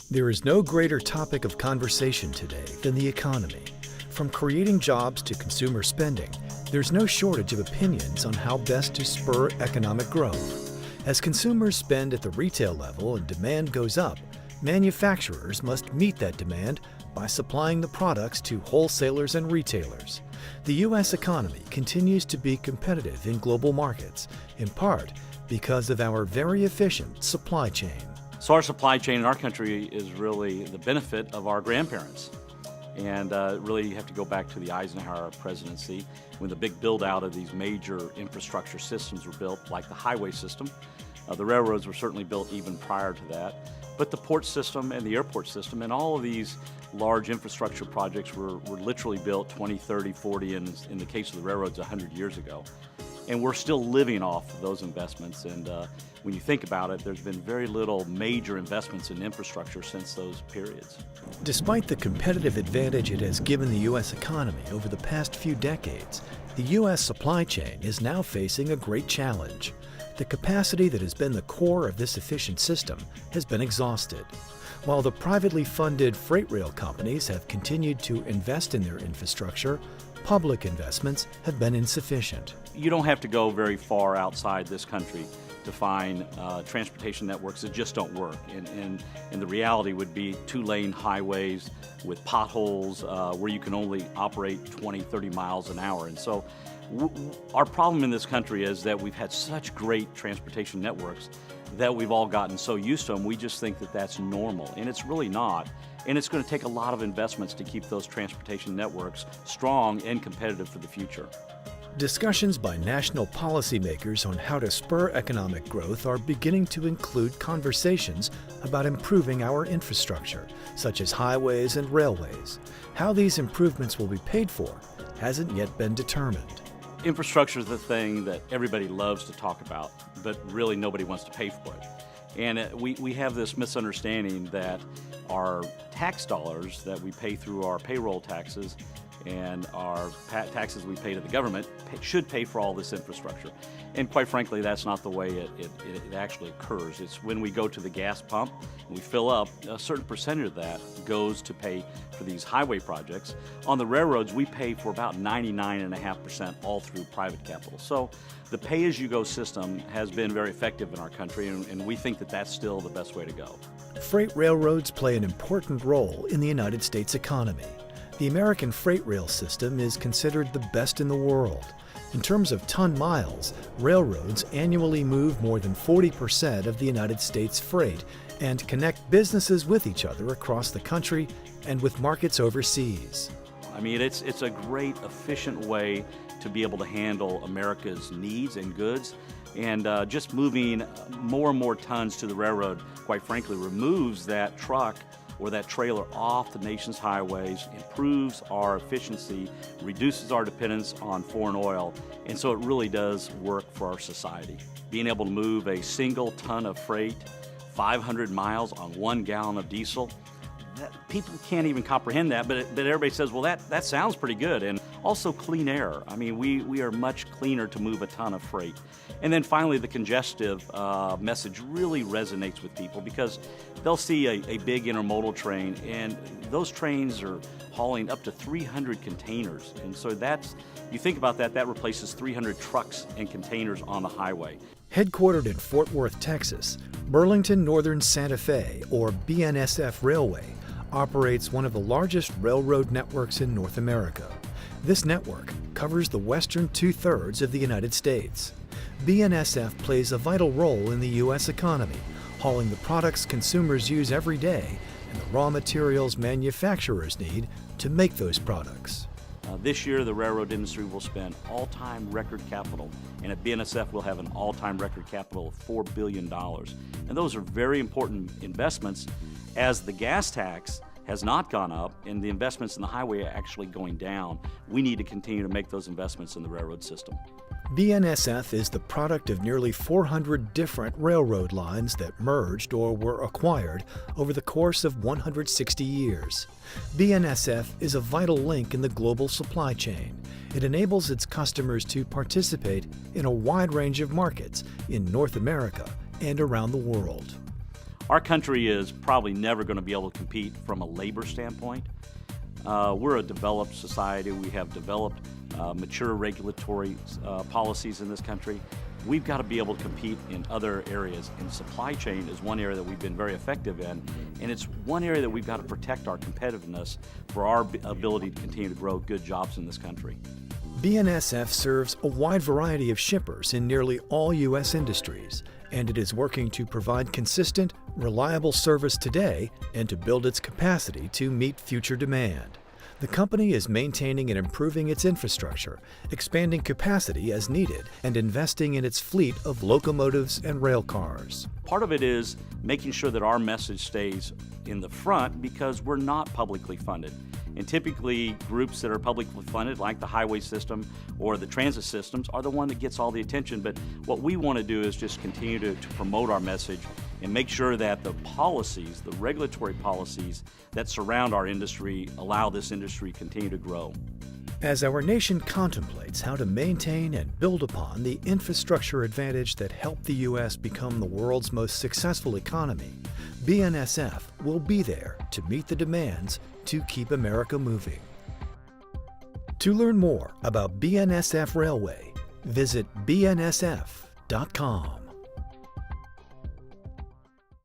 There is no greater topic of conversation today than the economy. From creating jobs to consumer spending, there's no shortage of opinions on how best to spur economic growth. As consumers spend at the retail level and demand goes up, manufacturers must meet that demand by supplying the products to wholesalers and retailers. The U.S. economy continues to be competitive in global markets, in part because of our very efficient supply chain. So our supply chain in our country is really the benefit of our grandparents. And really you have to go back to the Eisenhower presidency when the big build out of these major infrastructure systems were built, like the highway system. The railroads were certainly built even prior to that. But the port system and the airport system and all of these large infrastructure projects were literally built 20, 30, 40, and in the case of the railroads, 100 years ago. And we're still living off of those investments. And when you think about it, there's been very little major investments in infrastructure since those periods. Despite the competitive advantage it has given the U.S. economy over the past few decades, the U.S. supply chain is now facing a great challenge. The capacity that has been the core of this efficient system has been exhausted. While the privately funded freight rail companies have continued to invest in their infrastructure, public investments have been insufficient. You don't have to go very far outside this country to find transportation networks that just don't work. And the reality would be two-lane highways with potholes where you can only operate 20, 30 miles an hour. And so our problem in this country is that we've had such great transportation networks that we've all gotten so used to them, we just think that that's normal, and it's really not. And it's going to take a lot of investments to keep those transportation networks strong and competitive for the future. Discussions by national policymakers on how to spur economic growth are beginning to include conversations about improving our infrastructure, such as highways and railways. How these improvements will be paid for hasn't yet been determined. Infrastructure is the thing that everybody loves to talk about, but really nobody wants to pay for it. And we have this misunderstanding that our tax dollars that we pay through our payroll taxes and our taxes we pay to the government should pay for all this infrastructure. And quite frankly, that's not the way it actually occurs. It's when we go to the gas pump and we fill up, a certain percentage of that goes to pay for these highway projects. On the railroads, we pay for about 99.5% all through private capital. So the pay-as-you-go system has been very effective in our country, and we think that that's still the best way to go. Freight railroads play an important role in the United States economy. The American freight rail system is considered the best in the world. In terms of ton miles, railroads annually move more than 40% of the United States freight and connect businesses with each other across the country and with markets overseas. I mean, it's a great, efficient way to be able to handle America's needs and goods. And just moving more and more tons to the railroad, quite frankly, removes that truck or that trailer off the nation's highways, improves our efficiency, reduces our dependence on foreign oil, and so it really does work for our society. Being able to move a single ton of freight 500 miles on 1 gallon of diesel, people can't even comprehend that, but everybody says, well, that sounds pretty good. And also clean air. I mean, we are much cleaner to move a ton of freight. And then finally, the congestive message really resonates with people because they'll see a big intermodal train, and those trains are hauling up to 300 containers. And so you think about that replaces 300 trucks and containers on the highway. Headquartered in Fort Worth, Texas, Burlington Northern Santa Fe, or BNSF Railway, operates one of the largest railroad networks in North America. This network covers the western two-thirds of the United States. BNSF plays a vital role in the U.S. economy, hauling the products consumers use every day and the raw materials manufacturers need to make those products. This year, the railroad industry will spend all-time record capital, and at BNSF we'll have an all-time record capital of $4 billion. And those are very important investments, as the gas tax has not gone up and the investments in the highway are actually going down. We need to continue to make those investments in the railroad system. BNSF is the product of nearly 400 different railroad lines that merged or were acquired over the course of 160 years. BNSF is a vital link in the global supply chain. It enables its customers to participate in a wide range of markets in North America and around the world. Our country is probably never going to be able to compete from a labor standpoint. We're a developed society. We have developed mature regulatory policies in this country. We've got to be able to compete in other areas. And supply chain is one area that we've been very effective in, and it's one area that we've got to protect our competitiveness for our ability to continue to grow good jobs in this country. BNSF serves a wide variety of shippers in nearly all U.S. industries, and it is working to provide consistent, reliable service today and to build its capacity to meet future demand. The company is maintaining and improving its infrastructure, expanding capacity as needed, and investing in its fleet of locomotives and rail cars. Part of it is making sure that our message stays in the front because we're not publicly funded. And typically, groups that are publicly funded, like the highway system or the transit systems, are the one that gets all the attention. But what we want to do is just continue to promote our message and make sure that the policies, the regulatory policies that surround our industry allow this industry to continue to grow. As our nation contemplates how to maintain and build upon the infrastructure advantage that helped the U.S. become the world's most successful economy, BNSF will be there to meet the demands to keep America moving. To learn more about BNSF Railway, visit bnsf.com.